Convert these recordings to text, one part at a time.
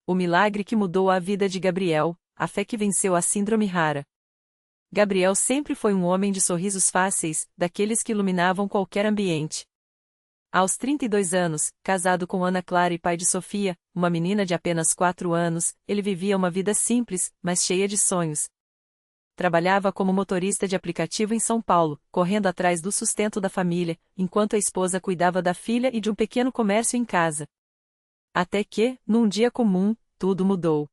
O milagre que mudou a vida de Gabriel, a fé que venceu a síndrome rara. Gabriel sempre foi um homem de sorrisos fáceis, daqueles que iluminavam qualquer ambiente. Aos 32 anos, casado com Ana Clara e pai de Sofia, uma menina de apenas 4 anos, ele vivia uma vida simples, mas cheia de sonhos. Trabalhava como motorista de aplicativo em São Paulo, correndo atrás do sustento da família, enquanto a esposa cuidava da filha e de um pequeno comércio em casa. Até que, num dia comum, tudo mudou.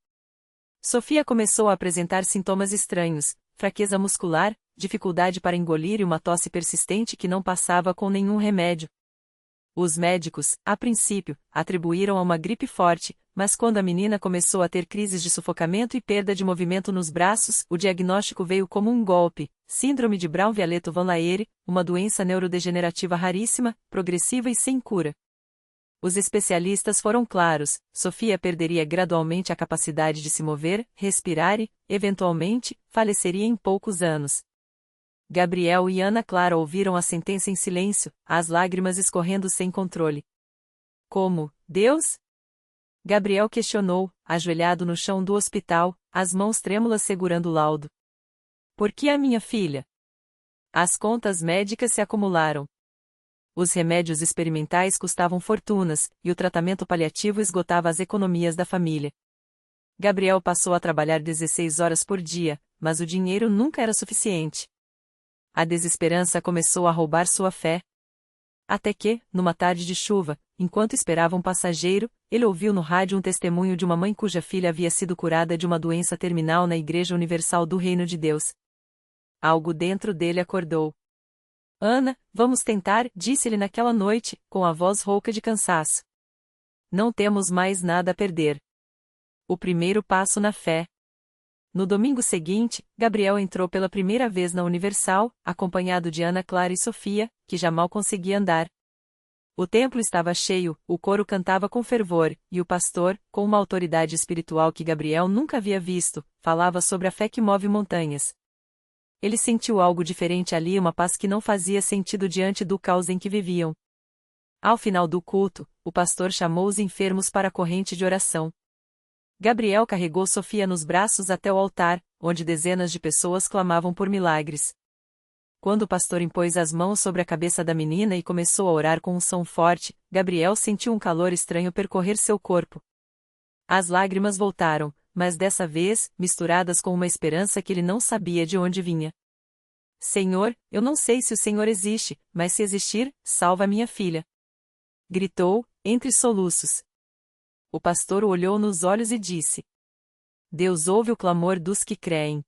Sofia começou a apresentar sintomas estranhos, fraqueza muscular, dificuldade para engolir e uma tosse persistente que não passava com nenhum remédio. Os médicos, a princípio, atribuíram a uma gripe forte, mas quando a menina começou a ter crises de sufocamento e perda de movimento nos braços, o diagnóstico veio como um golpe: Síndrome de Brown-Vialetto-Van Laere, uma doença neurodegenerativa raríssima, progressiva e sem cura. Os especialistas foram claros: Sofia perderia gradualmente a capacidade de se mover, respirar e, eventualmente, faleceria em poucos anos. Gabriel e Ana Clara ouviram a sentença em silêncio, as lágrimas escorrendo sem controle. Como, Deus? Gabriel questionou, ajoelhado no chão do hospital, as mãos trêmulas segurando o laudo. Por que a minha filha? As contas médicas se acumularam. Os remédios experimentais custavam fortunas, e o tratamento paliativo esgotava as economias da família. Gabriel passou a trabalhar 16 horas por dia, mas o dinheiro nunca era suficiente. A desesperança começou a roubar sua fé. Até que, numa tarde de chuva, enquanto esperava um passageiro, ele ouviu no rádio um testemunho de uma mãe cuja filha havia sido curada de uma doença terminal na Igreja Universal do Reino de Deus. Algo dentro dele acordou. Ana, vamos tentar, disse-ele naquela noite, com a voz rouca de cansaço. Não temos mais nada a perder. O primeiro passo na fé. No domingo seguinte, Gabriel entrou pela primeira vez na Universal, acompanhado de Ana Clara e Sofia, que já mal conseguia andar. O templo estava cheio, o coro cantava com fervor, e o pastor, com uma autoridade espiritual que Gabriel nunca havia visto, falava sobre a fé que move montanhas. Ele sentiu algo diferente ali, uma paz que não fazia sentido diante do caos em que viviam. Ao final do culto, o pastor chamou os enfermos para a corrente de oração. Gabriel carregou Sofia nos braços até o altar, onde dezenas de pessoas clamavam por milagres. Quando o pastor impôs as mãos sobre a cabeça da menina e começou a orar com um som forte, Gabriel sentiu um calor estranho percorrer seu corpo. As lágrimas voltaram, mas dessa vez, misturadas com uma esperança que ele não sabia de onde vinha. Senhor, eu não sei se o Senhor existe, mas se existir, salva minha filha. Gritou, entre soluços. O pastor o olhou nos olhos e disse: Deus ouve o clamor dos que creem.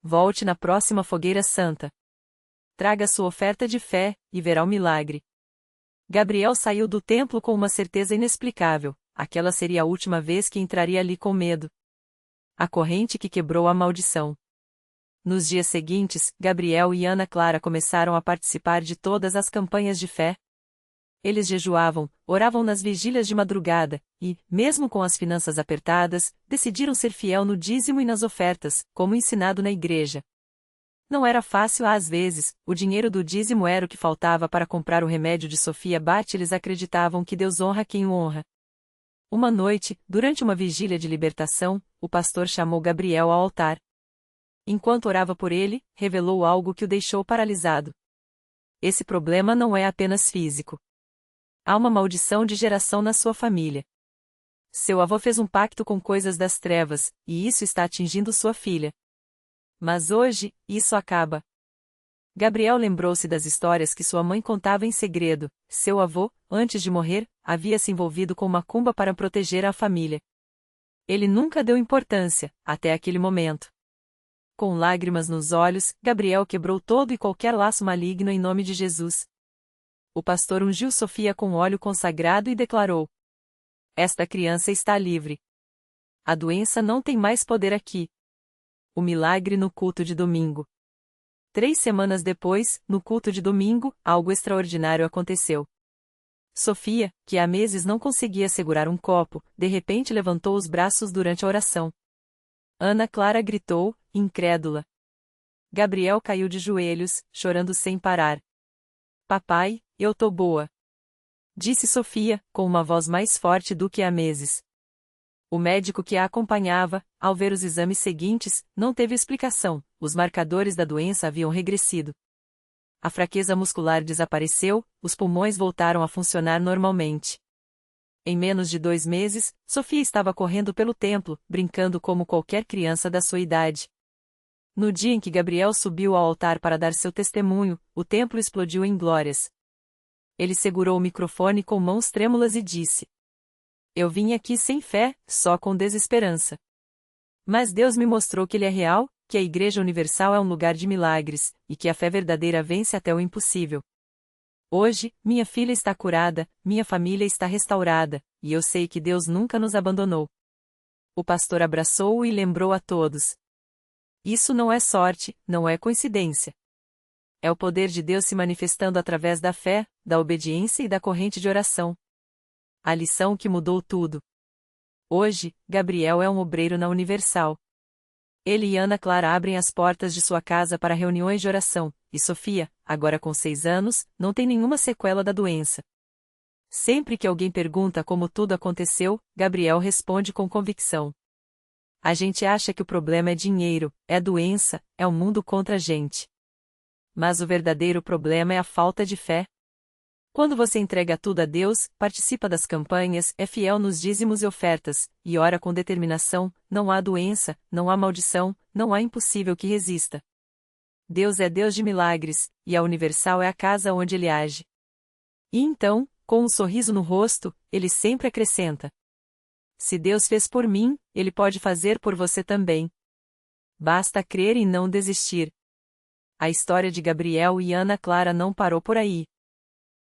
Volte na próxima fogueira santa. Traga sua oferta de fé, e verá o milagre. Gabriel saiu do templo com uma certeza inexplicável: aquela seria a última vez que entraria ali com medo. A corrente que quebrou a maldição. Nos dias seguintes, Gabriel e Ana Clara começaram a participar de todas as campanhas de fé. Eles jejuavam, oravam nas vigílias de madrugada, e, mesmo com as finanças apertadas, decidiram ser fiel no dízimo e nas ofertas, como ensinado na igreja. Não era fácil às vezes, o dinheiro do dízimo era o que faltava para comprar o remédio de Sofia Bate. Eles acreditavam que Deus honra quem o honra. Uma noite, durante uma vigília de libertação, o pastor chamou Gabriel ao altar. Enquanto orava por ele, revelou algo que o deixou paralisado. Esse problema não é apenas físico. Há uma maldição de geração na sua família. Seu avô fez um pacto com coisas das trevas, e isso está atingindo sua filha. Mas hoje, isso acaba. Gabriel lembrou-se das histórias que sua mãe contava em segredo. Seu avô, antes de morrer, havia se envolvido com macumba para proteger a família. Ele nunca deu importância, até aquele momento. Com lágrimas nos olhos, Gabriel quebrou todo e qualquer laço maligno em nome de Jesus. O pastor ungiu Sofia com óleo consagrado e declarou: Esta criança está livre. A doença não tem mais poder aqui. O milagre no culto de domingo. 3 semanas depois, no culto de domingo, algo extraordinário aconteceu. Sofia, que há meses não conseguia segurar um copo, de repente levantou os braços durante a oração. Ana Clara gritou, incrédula. Gabriel caiu de joelhos, chorando sem parar. Papai, eu tô boa. Disse Sofia, com uma voz mais forte do que há meses. O médico que a acompanhava, ao ver os exames seguintes, não teve explicação, os marcadores da doença haviam regressido. A fraqueza muscular desapareceu, os pulmões voltaram a funcionar normalmente. Em menos de 2 meses, Sofia estava correndo pelo templo, brincando como qualquer criança da sua idade. No dia em que Gabriel subiu ao altar para dar seu testemunho, o templo explodiu em glórias. Ele segurou o microfone com mãos trêmulas e disse: "Eu vim aqui sem fé, só com desesperança. Mas Deus me mostrou que Ele é real, que a Igreja Universal é um lugar de milagres, e que a fé verdadeira vence até o impossível. Hoje, minha filha está curada, minha família está restaurada, e eu sei que Deus nunca nos abandonou." O pastor abraçou-o e lembrou a todos: "Isso não é sorte, não é coincidência. É o poder de Deus se manifestando através da fé, da obediência e da corrente de oração. A lição que mudou tudo." Hoje, Gabriel é um obreiro na Universal. Ele e Ana Clara abrem as portas de sua casa para reuniões de oração, e Sofia, agora com 6 anos, não tem nenhuma sequela da doença. Sempre que alguém pergunta como tudo aconteceu, Gabriel responde com convicção: "A gente acha que o problema é dinheiro, é doença, é o mundo contra a gente. Mas o verdadeiro problema é a falta de fé. Quando você entrega tudo a Deus, participa das campanhas, é fiel nos dízimos e ofertas, e ora com determinação, não há doença, não há maldição, não há impossível que resista. Deus é Deus de milagres, e a Universal é a casa onde Ele age." E então, com um sorriso no rosto, ele sempre acrescenta: "Se Deus fez por mim, Ele pode fazer por você também. Basta crer e não desistir." A história de Gabriel e Ana Clara não parou por aí.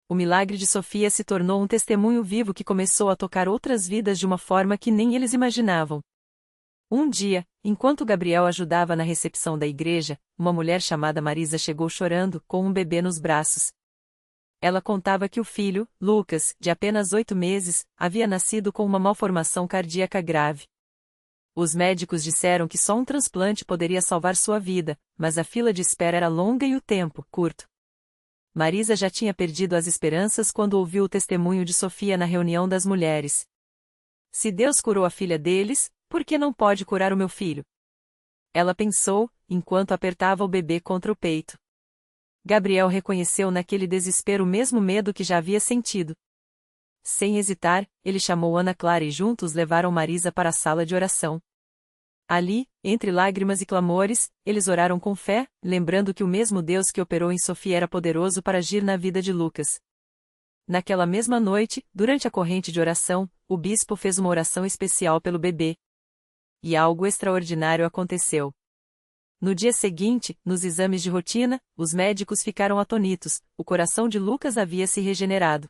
O milagre de Sofia se tornou um testemunho vivo que começou a tocar outras vidas de uma forma que nem eles imaginavam. Um dia, enquanto Gabriel ajudava na recepção da igreja, uma mulher chamada Marisa chegou chorando, com um bebê nos braços. Ela contava que o filho, Lucas, de apenas 8 meses, havia nascido com uma malformação cardíaca grave. Os médicos disseram que só um transplante poderia salvar sua vida, mas a fila de espera era longa e o tempo curto. Marisa já tinha perdido as esperanças quando ouviu o testemunho de Sofia na reunião das mulheres. "Se Deus curou a filha deles, por que não pode curar o meu filho?" Ela pensou, enquanto apertava o bebê contra o peito. Gabriel reconheceu naquele desespero o mesmo medo que já havia sentido. Sem hesitar, ele chamou Ana Clara e juntos levaram Marisa para a sala de oração. Ali, entre lágrimas e clamores, eles oraram com fé, lembrando que o mesmo Deus que operou em Sofia era poderoso para agir na vida de Lucas. Naquela mesma noite, durante a corrente de oração, o bispo fez uma oração especial pelo bebê. E algo extraordinário aconteceu. No dia seguinte, nos exames de rotina, os médicos ficaram atonitos: o coração de Lucas havia se regenerado.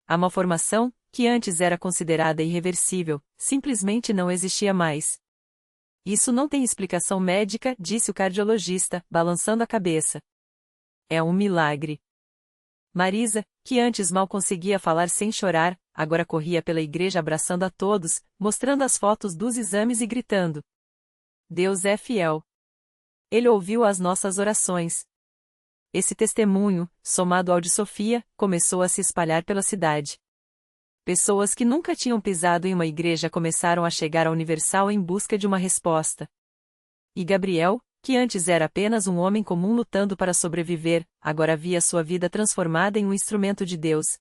A malformação, que antes era considerada irreversível, simplesmente não existia mais. "Isso não tem explicação médica", disse o cardiologista, balançando a cabeça. "É um milagre." Marisa, que antes mal conseguia falar sem chorar, agora corria pela igreja abraçando a todos, mostrando as fotos dos exames e gritando: "Deus é fiel. Ele ouviu as nossas orações." Esse testemunho, somado ao de Sofia, começou a se espalhar pela cidade. Pessoas que nunca tinham pisado em uma igreja começaram a chegar à Universal em busca de uma resposta. E Gabriel, que antes era apenas um homem comum lutando para sobreviver, agora via sua vida transformada em um instrumento de Deus.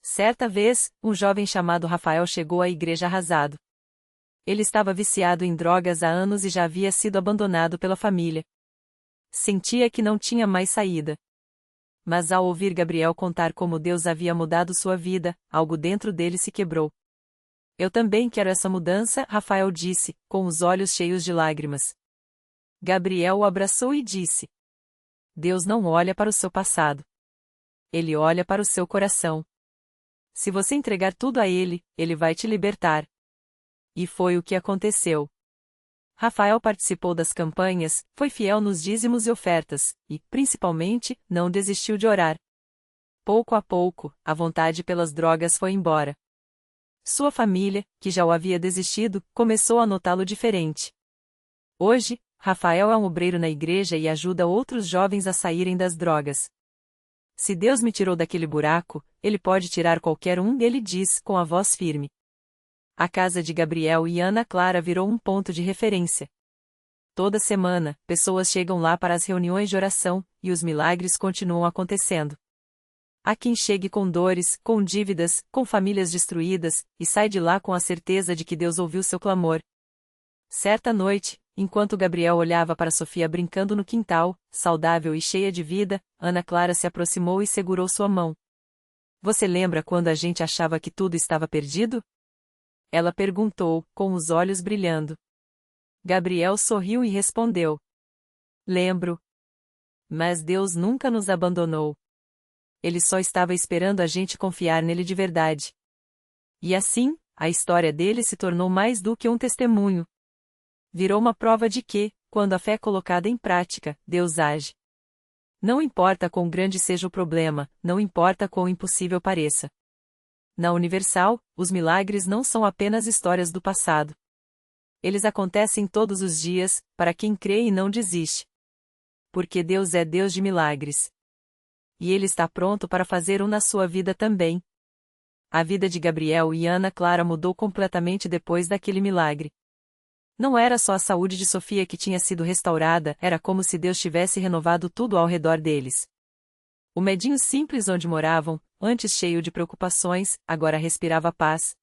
Certa vez, um jovem chamado Rafael chegou à igreja arrasado. Ele estava viciado em drogas há anos e já havia sido abandonado pela família. Sentia que não tinha mais saída. Mas ao ouvir Gabriel contar como Deus havia mudado sua vida, algo dentro dele se quebrou. "Eu também quero essa mudança", Rafael disse, com os olhos cheios de lágrimas. Gabriel o abraçou e disse: "Deus não olha para o seu passado. Ele olha para o seu coração. Se você entregar tudo a Ele, Ele vai te libertar." E foi o que aconteceu. Rafael participou das campanhas, foi fiel nos dízimos e ofertas, e, principalmente, não desistiu de orar. Pouco a pouco, a vontade pelas drogas foi embora. Sua família, que já o havia desistido, começou a notá-lo diferente. Hoje, Rafael é um obreiro na igreja e ajuda outros jovens a saírem das drogas. "Se Deus me tirou daquele buraco, Ele pode tirar qualquer um", ele diz com a voz firme. A casa de Gabriel e Ana Clara virou um ponto de referência. Toda semana, pessoas chegam lá para as reuniões de oração, e os milagres continuam acontecendo. Há quem chegue com dores, com dívidas, com famílias destruídas, e sai de lá com a certeza de que Deus ouviu seu clamor. Certa noite, enquanto Gabriel olhava para Sofia brincando no quintal, saudável e cheia de vida, Ana Clara se aproximou e segurou sua mão. Você lembra quando a gente achava que tudo estava perdido? Ela perguntou, com os olhos brilhando. Gabriel sorriu e respondeu. Lembro. Mas Deus nunca nos abandonou. Ele só estava esperando a gente confiar nele de verdade. E assim, a história dele se tornou mais do que um testemunho. Virou uma prova de que, quando a fé é colocada em prática, Deus age. Não importa quão grande seja o problema, não importa quão impossível pareça. Na Universal, os milagres não são apenas histórias do passado. Eles acontecem todos os dias, para quem crê e não desiste. Porque Deus é Deus de milagres. E Ele está pronto para fazer um na sua vida também. A vida de Gabriel e Ana Clara mudou completamente depois daquele milagre. Não era só a saúde de Sofia que tinha sido restaurada, era como se Deus tivesse renovado tudo ao redor deles. O medinho simples onde moravam, antes cheio de preocupações, agora respirava paz.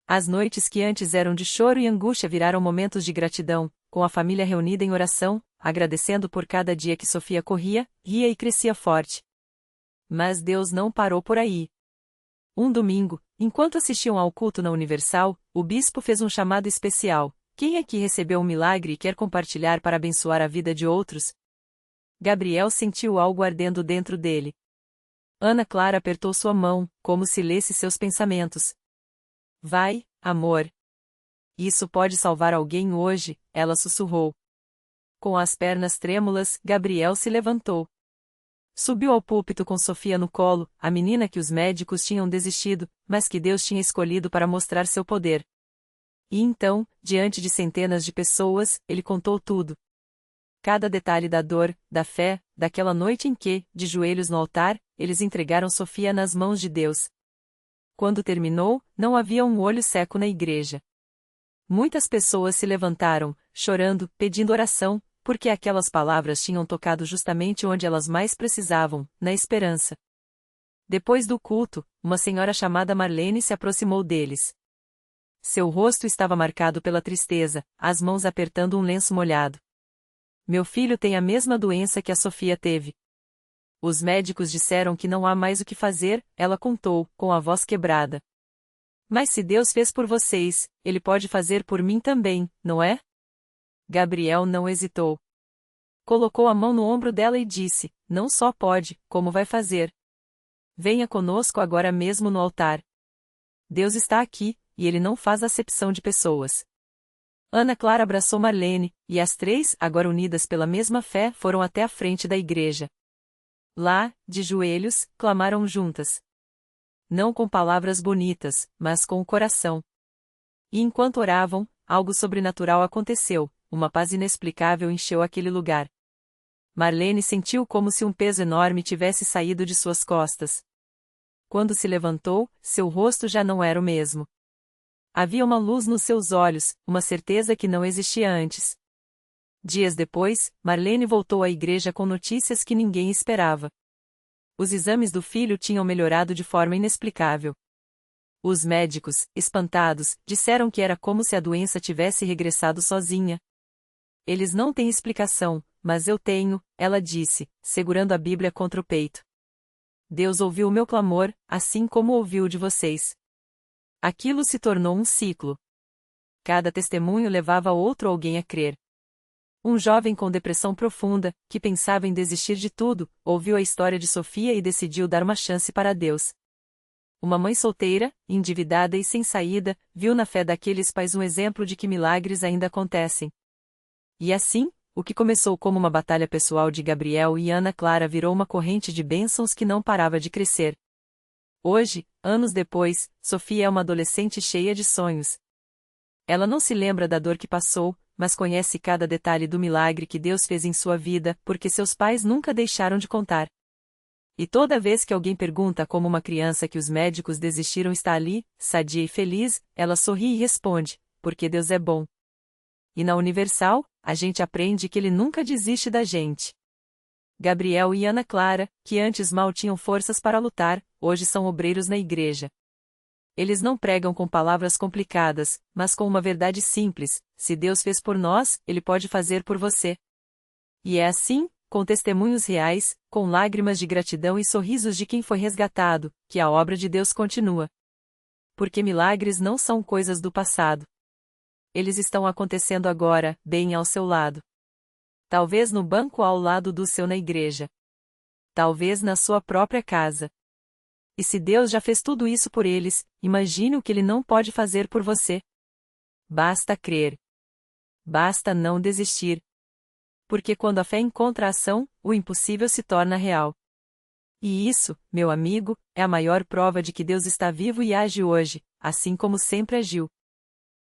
As noites que antes eram de choro e angústia viraram momentos de gratidão, com a família reunida em oração, agradecendo por cada dia que Sofia corria, ria e crescia forte. Mas Deus não parou por aí. Um domingo, enquanto assistiam ao culto na Universal, o bispo fez um chamado especial. Quem aqui recebeu um milagre e quer compartilhar para abençoar a vida de outros? Gabriel sentiu algo ardendo dentro dele. Ana Clara apertou sua mão, como se lesse seus pensamentos. Vai, amor. Isso pode salvar alguém hoje, ela sussurrou. Com as pernas trêmulas, Gabriel se levantou. Subiu ao púlpito com Sofia no colo, a menina que os médicos tinham desistido, mas que Deus tinha escolhido para mostrar seu poder. E então, diante de centenas de pessoas, ele contou tudo. Cada detalhe da dor, da fé, daquela noite em que, de joelhos no altar, eles entregaram Sofia nas mãos de Deus. Quando terminou, não havia um olho seco na igreja. Muitas pessoas se levantaram, chorando, pedindo oração, porque aquelas palavras tinham tocado justamente onde elas mais precisavam, na esperança. Depois do culto, uma senhora chamada Marlene se aproximou deles. Seu rosto estava marcado pela tristeza, as mãos apertando um lenço molhado. Meu filho tem a mesma doença que a Sofia teve. Os médicos disseram que não há mais o que fazer, ela contou, com a voz quebrada. Mas se Deus fez por vocês, Ele pode fazer por mim também, não é? Gabriel não hesitou. Colocou a mão no ombro dela e disse, não só pode, como vai fazer. Venha conosco agora mesmo no altar. Deus está aqui, e Ele não faz acepção de pessoas. Ana Clara abraçou Marlene, e as três, agora unidas pela mesma fé, foram até a frente da igreja. Lá, de joelhos, clamaram juntas. Não com palavras bonitas, mas com o coração. E enquanto oravam, algo sobrenatural aconteceu, uma paz inexplicável encheu aquele lugar. Marlene sentiu como se um peso enorme tivesse saído de suas costas. Quando se levantou, seu rosto já não era o mesmo. Havia uma luz nos seus olhos, uma certeza que não existia antes. Dias depois, Marlene voltou à igreja com notícias que ninguém esperava. Os exames do filho tinham melhorado de forma inexplicável. Os médicos, espantados, disseram que era como se a doença tivesse regressado sozinha. Eles não têm explicação, mas eu tenho, ela disse, segurando a Bíblia contra o peito. Deus ouviu o meu clamor, assim como ouviu o de vocês. Aquilo se tornou um ciclo. Cada testemunho levava outro alguém a crer. Um jovem com depressão profunda, que pensava em desistir de tudo, ouviu a história de Sofia e decidiu dar uma chance para Deus. Uma mãe solteira, endividada e sem saída, viu na fé daqueles pais um exemplo de que milagres ainda acontecem. E assim, o que começou como uma batalha pessoal de Gabriel e Ana Clara virou uma corrente de bênçãos que não parava de crescer. Hoje, anos depois, Sofia é uma adolescente cheia de sonhos. Ela não se lembra da dor que passou, mas conhece cada detalhe do milagre que Deus fez em sua vida, porque seus pais nunca deixaram de contar. E toda vez que alguém pergunta como uma criança que os médicos desistiram está ali, sadia e feliz, ela sorri e responde: porque Deus é bom. E na Universal, a gente aprende que Ele nunca desiste da gente. Gabriel e Ana Clara, que antes mal tinham forças para lutar, hoje são obreiros na igreja. Eles não pregam com palavras complicadas, mas com uma verdade simples: se Deus fez por nós, Ele pode fazer por você. E é assim, com testemunhos reais, com lágrimas de gratidão e sorrisos de quem foi resgatado, que a obra de Deus continua. Porque milagres não são coisas do passado. Eles estão acontecendo agora, bem ao seu lado. Talvez no banco ao lado do seu na igreja. Talvez na sua própria casa. E se Deus já fez tudo isso por eles, imagine o que Ele não pode fazer por você. Basta crer. Basta não desistir. Porque quando a fé encontra ação, o impossível se torna real. E isso, meu amigo, é a maior prova de que Deus está vivo e age hoje, assim como sempre agiu.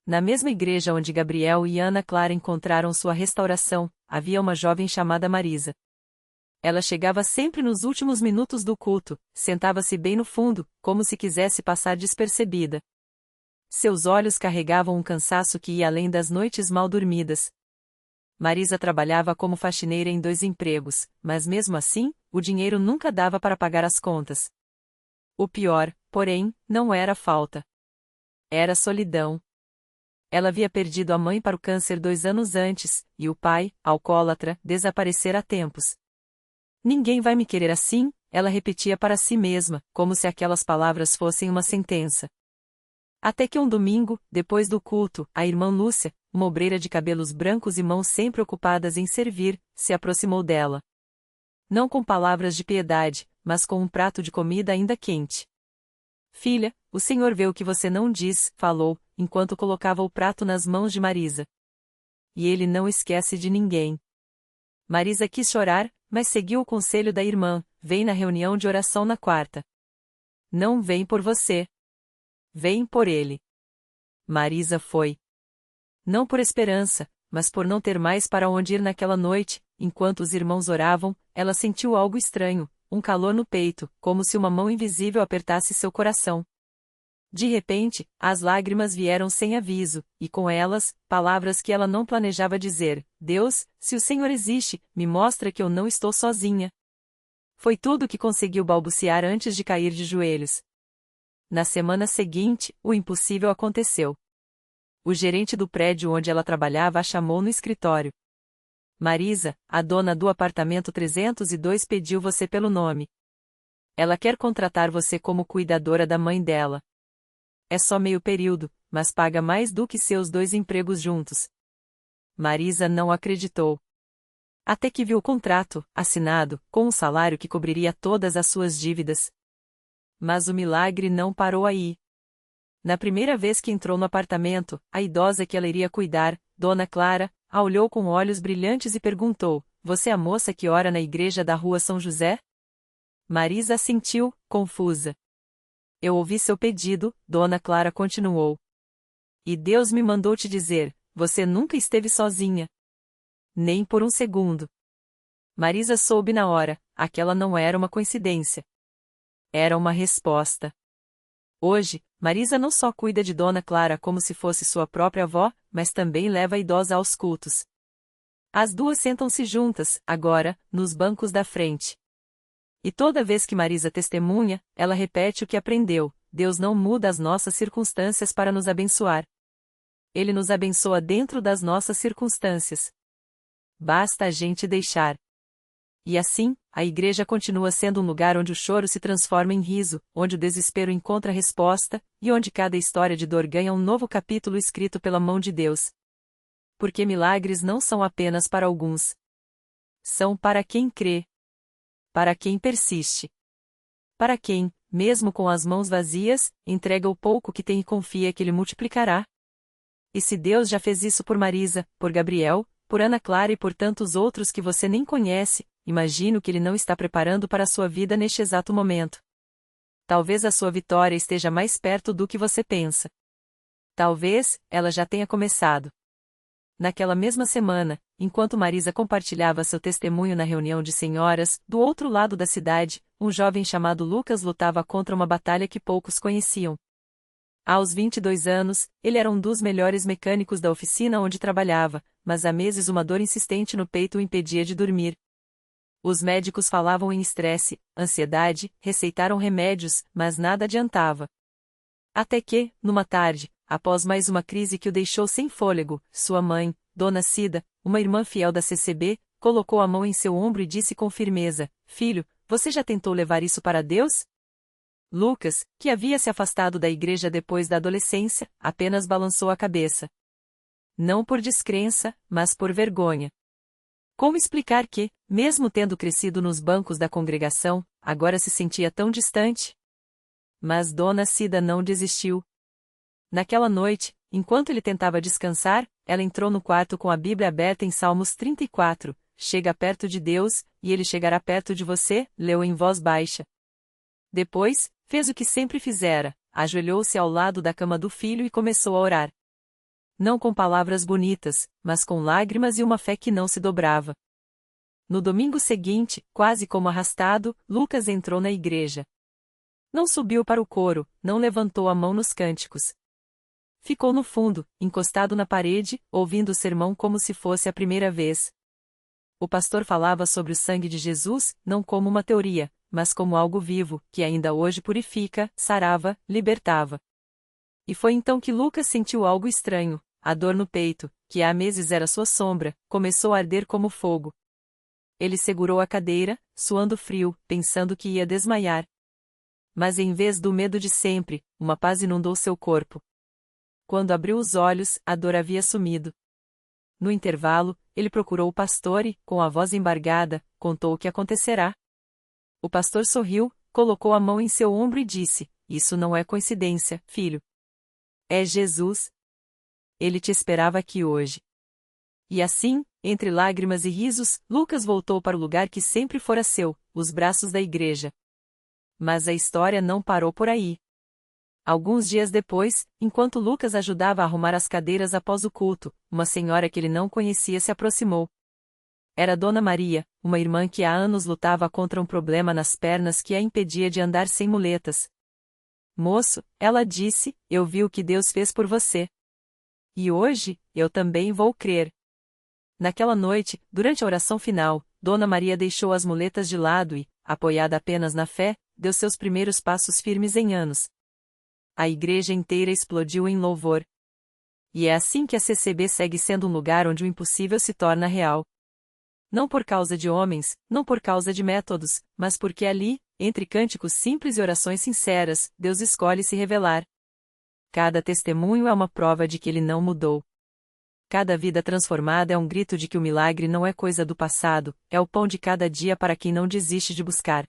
Na mesma igreja onde Gabriel e Ana Clara encontraram sua restauração, havia uma jovem chamada Marisa. Ela chegava sempre nos últimos minutos do culto, sentava-se bem no fundo, como se quisesse passar despercebida. Seus olhos carregavam um cansaço que ia além das noites mal dormidas. Marisa trabalhava como faxineira em 2 empregos, mas mesmo assim, o dinheiro nunca dava para pagar as contas. O pior, porém, não era falta. Era solidão. Ela havia perdido a mãe para o câncer 2 anos antes, e o pai, alcoólatra, desaparecera há tempos. Ninguém vai me querer assim, ela repetia para si mesma, como se aquelas palavras fossem uma sentença. Até que um domingo, depois do culto, a irmã Lúcia, uma obreira de cabelos brancos e mãos sempre ocupadas em servir, se aproximou dela. Não com palavras de piedade, mas com um prato de comida ainda quente. Filha, o Senhor vê o que você não diz, falou, enquanto colocava o prato nas mãos de Marisa. E Ele não esquece de ninguém. Marisa quis chorar, mas seguiu o conselho da irmã: vem na reunião de oração na quarta. Não vem por você. Vem por ele. Marisa foi. Não por esperança, mas por não ter mais para onde ir naquela noite. Enquanto os irmãos oravam, ela sentiu algo estranho, um calor no peito, como se uma mão invisível apertasse seu coração. De repente, as lágrimas vieram sem aviso, e com elas, palavras que ela não planejava dizer: Deus, se o Senhor existe, me mostra que eu não estou sozinha. Foi tudo o que conseguiu balbuciar antes de cair de joelhos. Na semana seguinte, o impossível aconteceu. O gerente do prédio onde ela trabalhava a chamou no escritório. Marisa, a dona do apartamento 302, pediu você pelo nome. Ela quer contratar você como cuidadora da mãe dela. É só meio período, mas paga mais do que seus 2 empregos juntos. Marisa não acreditou. Até que viu o contrato, assinado, com um salário que cobriria todas as suas dívidas. Mas o milagre não parou aí. Na primeira vez que entrou no apartamento, a idosa que ela iria cuidar, Dona Clara, a olhou com olhos brilhantes e perguntou: você é a moça que ora na igreja da rua São José? Marisa assentiu, confusa. Eu ouvi seu pedido, Dona Clara continuou. E Deus me mandou te dizer: você nunca esteve sozinha. Nem por um segundo. Marisa soube na hora, aquela não era uma coincidência. Era uma resposta. Hoje, Marisa não só cuida de Dona Clara como se fosse sua própria avó, mas também leva a idosa aos cultos. As duas sentam-se juntas, agora, nos bancos da frente. E toda vez que Marisa testemunha, ela repete o que aprendeu: Deus não muda as nossas circunstâncias para nos abençoar. Ele nos abençoa dentro das nossas circunstâncias. Basta a gente deixar. E assim, a igreja continua sendo um lugar onde o choro se transforma em riso, onde o desespero encontra resposta, e onde cada história de dor ganha um novo capítulo escrito pela mão de Deus. Porque milagres não são apenas para alguns. São para quem crê. Para quem persiste. Para quem, mesmo com as mãos vazias, entrega o pouco que tem e confia que Ele multiplicará. E se Deus já fez isso por Marisa, por Gabriel, por Ana Clara e por tantos outros que você nem conhece, imagino que Ele não está preparando para a sua vida neste exato momento. Talvez a sua vitória esteja mais perto do que você pensa. Talvez, ela já tenha começado. Naquela mesma semana, enquanto Marisa compartilhava seu testemunho na reunião de senhoras, do outro lado da cidade, um jovem chamado Lucas lutava contra uma batalha que poucos conheciam. Aos 22 anos, ele era um dos melhores mecânicos da oficina onde trabalhava, mas há meses uma dor insistente no peito o impedia de dormir. Os médicos falavam em estresse, ansiedade, receitaram remédios, mas nada adiantava. Até que, numa tarde, após mais uma crise que o deixou sem fôlego, sua mãe, Dona Cida, uma irmã fiel da CCB, colocou a mão em seu ombro e disse com firmeza: "Filho, você já tentou levar isso para Deus?" Lucas, que havia se afastado da igreja depois da adolescência, apenas balançou a cabeça. Não por descrença, mas por vergonha. Como explicar que, mesmo tendo crescido nos bancos da congregação, agora se sentia tão distante? Mas Dona Cida não desistiu. Naquela noite, enquanto ele tentava descansar, ela entrou no quarto com a Bíblia aberta em Salmos 34, "Chega perto de Deus, e Ele chegará perto de você", leu em voz baixa. Depois, fez o que sempre fizera, ajoelhou-se ao lado da cama do filho e começou a orar. Não com palavras bonitas, mas com lágrimas e uma fé que não se dobrava. No domingo seguinte, quase como arrastado, Lucas entrou na igreja. Não subiu para o coro, não levantou a mão nos cânticos. Ficou no fundo, encostado na parede, ouvindo o sermão como se fosse a primeira vez. O pastor falava sobre o sangue de Jesus, não como uma teoria, mas como algo vivo, que ainda hoje purifica, sarava, libertava. E foi então que Lucas sentiu algo estranho, a dor no peito, que há meses era sua sombra, começou a arder como fogo. Ele segurou a cadeira, suando frio, pensando que ia desmaiar. Mas em vez do medo de sempre, uma paz inundou seu corpo. Quando abriu os olhos, a dor havia sumido. No intervalo, ele procurou o pastor e, com a voz embargada, contou o que acontecerá. O pastor sorriu, colocou a mão em seu ombro e disse: "Isso não é coincidência, filho. É Jesus. Ele te esperava aqui hoje." E assim, entre lágrimas e risos, Lucas voltou para o lugar que sempre fora seu, os braços da igreja. Mas a história não parou por aí. Alguns dias depois, enquanto Lucas ajudava a arrumar as cadeiras após o culto, uma senhora que ele não conhecia se aproximou. Era Dona Maria, uma irmã que há anos lutava contra um problema nas pernas que a impedia de andar sem muletas. "Moço", ela disse, "eu vi o que Deus fez por você. E hoje, eu também vou crer." Naquela noite, durante a oração final, Dona Maria deixou as muletas de lado e, apoiada apenas na fé, deu seus primeiros passos firmes em anos. A igreja inteira explodiu em louvor. E é assim que a CCB segue sendo um lugar onde o impossível se torna real. Não por causa de homens, não por causa de métodos, mas porque ali, entre cânticos simples e orações sinceras, Deus escolhe se revelar. Cada testemunho é uma prova de que ele não mudou. Cada vida transformada é um grito de que o milagre não é coisa do passado, é o pão de cada dia para quem não desiste de buscar.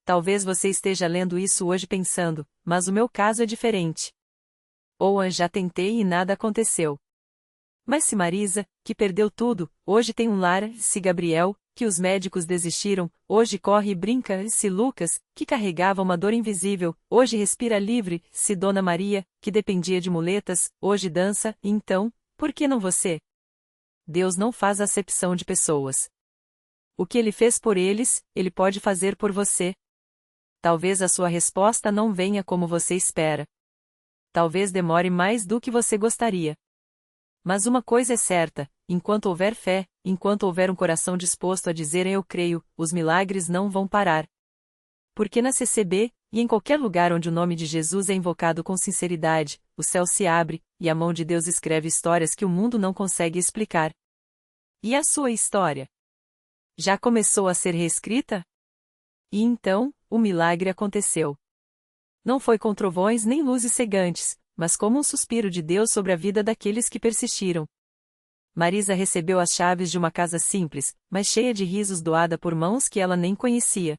Talvez você esteja lendo isso hoje pensando, mas o meu caso é diferente. Ou já tentei e nada aconteceu. Mas se Marisa, que perdeu tudo, hoje tem um lar, se Gabriel, que os médicos desistiram, hoje corre e brinca, se Lucas, que carregava uma dor invisível, hoje respira livre, se Dona Maria, que dependia de muletas, hoje dança, então, por que não você? Deus não faz acepção de pessoas. O que ele fez por eles, ele pode fazer por você. Talvez a sua resposta não venha como você espera. Talvez demore mais do que você gostaria. Mas uma coisa é certa, enquanto houver fé, enquanto houver um coração disposto a dizer eu creio, os milagres não vão parar. Porque na CCB, e em qualquer lugar onde o nome de Jesus é invocado com sinceridade, o céu se abre, e a mão de Deus escreve histórias que o mundo não consegue explicar. E a sua história? Já começou a ser reescrita? E então, o milagre aconteceu. Não foi com trovões nem luzes cegantes, mas como um suspiro de Deus sobre a vida daqueles que persistiram. Marisa recebeu as chaves de uma casa simples, mas cheia de risos doada por mãos que ela nem conhecia.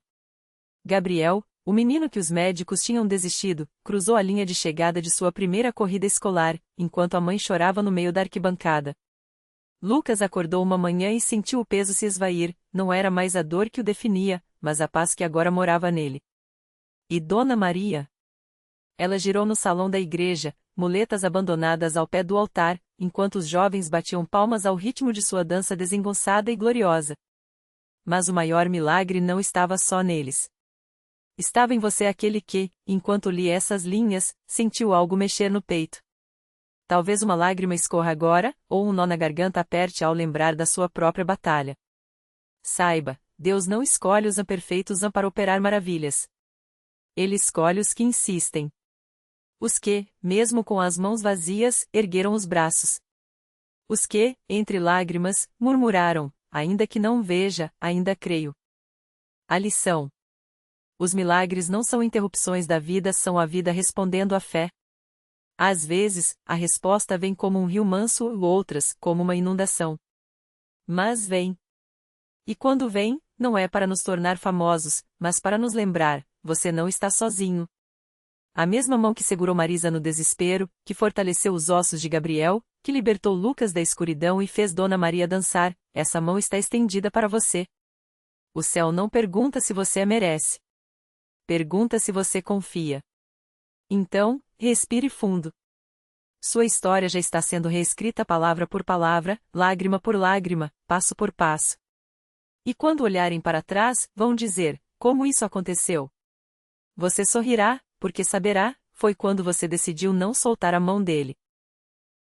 Gabriel, o menino que os médicos tinham desistido, cruzou a linha de chegada de sua primeira corrida escolar, enquanto a mãe chorava no meio da arquibancada. Lucas acordou uma manhã e sentiu o peso se esvair, não era mais a dor que o definia, mas a paz que agora morava nele. E Dona Maria? Ela girou no salão da igreja, muletas abandonadas ao pé do altar, enquanto os jovens batiam palmas ao ritmo de sua dança desengonçada e gloriosa. Mas o maior milagre não estava só neles. Estava em você aquele que, enquanto lia essas linhas, sentiu algo mexer no peito. Talvez uma lágrima escorra agora, ou um nó na garganta aperte ao lembrar da sua própria batalha. Saiba, Deus não escolhe os imperfeitos para operar maravilhas. Ele escolhe os que insistem. Os que, mesmo com as mãos vazias, ergueram os braços. Os que, entre lágrimas, murmuraram, ainda que não veja, ainda creio. A lição. Os milagres não são interrupções da vida, são a vida respondendo à fé. Às vezes, a resposta vem como um rio manso ou outras, como uma inundação. Mas vem. E quando vem, não é para nos tornar famosos, mas para nos lembrar, você não está sozinho. A mesma mão que segurou Marisa no desespero, que fortaleceu os ossos de Gabriel, que libertou Lucas da escuridão e fez Dona Maria dançar, essa mão está estendida para você. O céu não pergunta se você a merece. Pergunta se você confia. Então, respire fundo. Sua história já está sendo reescrita palavra por palavra, lágrima por lágrima, passo por passo. E quando olharem para trás, vão dizer, como isso aconteceu? Você sorrirá, porque saberá, foi quando você decidiu não soltar a mão dele.